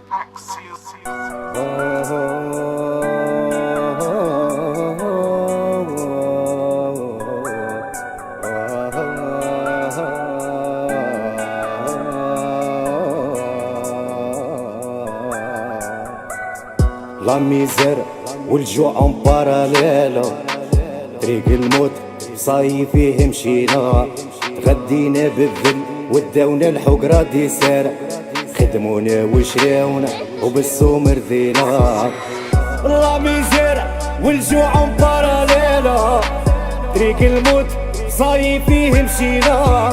لا ميزير والجوع اون باراليلو، طريق الموت صاي فيه مشينا، تغدينا بالذل وداونا الحقرة دي سارة، خدمونا وشراونا وبالسوم رضينا. لا ميزير والجوع اون باراليلو، طريق الموت صاي فيه مشينا،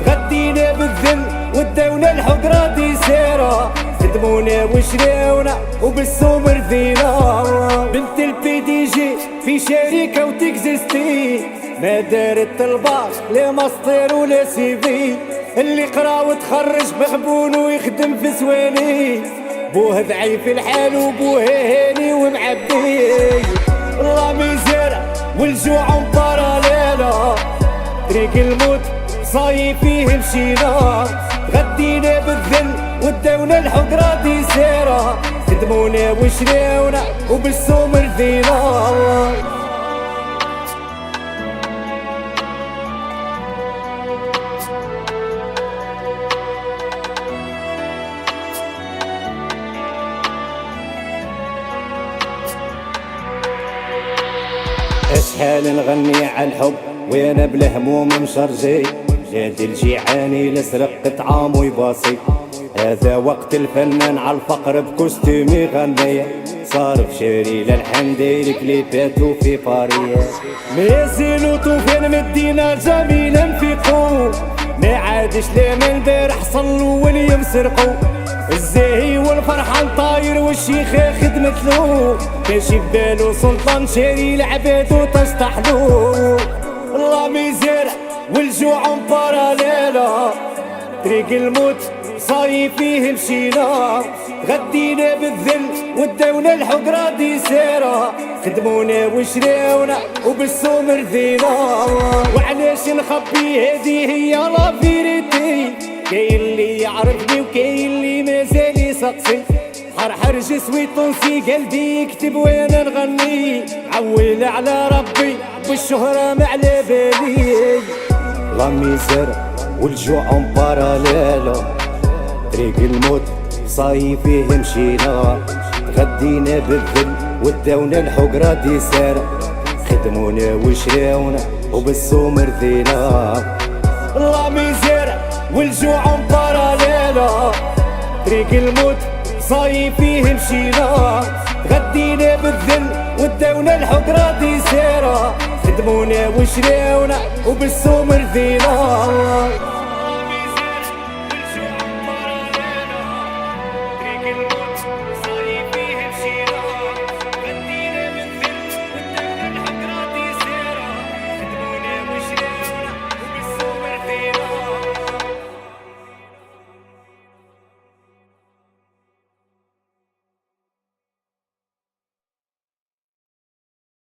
تغدينا بالذل وداونا الحقرة دي سارة، خدمونا وشراونا وبالسوم رضينا. بنت البي دي جي في شركة وتكزيستي، ما دارت الباص لا ماستر ولا سي في، اللي قرا وتخرج مغبون ويخدم في سواني، بوه ضعيف الحال وبوه هاني ومعبي. الله ميزير والجوع مباراليلا، طريق الموت صاي فيه مشينا، غدينا بالذل وداونا الحقرة دي سيرة، خدمونا وشراونا وبالسوم رضينا. اشحال نغني على الحب وانا بلا هموم مشرجي، جادي الجيعاني لسرق طعام ويباصي، هذا وقت الفنان على الفقر بكوستيم يغني، صارف شاري للحن داير كليبات وفي باريس، مازالوا طوفان مدينة جميلة نفيقو، ما عادش لا من البارح صلوا واليوم سرقوا، الزاهي والفرحان طاير والشيخة خدمتلو، ماشي ببالو سلطان شاري العباد وتشطحلو. الله ميزير والجوع مباراليلا، طريق الموت صاي فيه مشينا، غدينا بالذل وداونا الحقرة دي سيرة، خدمونا وشراونا وبالسوم رضينا. وعلاش نخبي هذه هي لا فيريتي، كاين اللي يعرفني وكاين اللي مازال يسقسي، حرحر جسوي طونسي قلبي يكتب وانا نغني، عول على ربي بالشهرة ما على بالي. لا ميزير والجوع مباراليلو، طريق الموت صاي فيه مشينا، تغدينا بالذل وداونا الحقرة دي سارة، خدمونا وشراونا وبالسوم رضينا. لا ميزير والجوع مباراليلا، طريق الموت صاي فيه مشينا، غدينا بالذل وداونا الحقرة دي سارة، خدمونا وشراونا وبالسوم رضينا.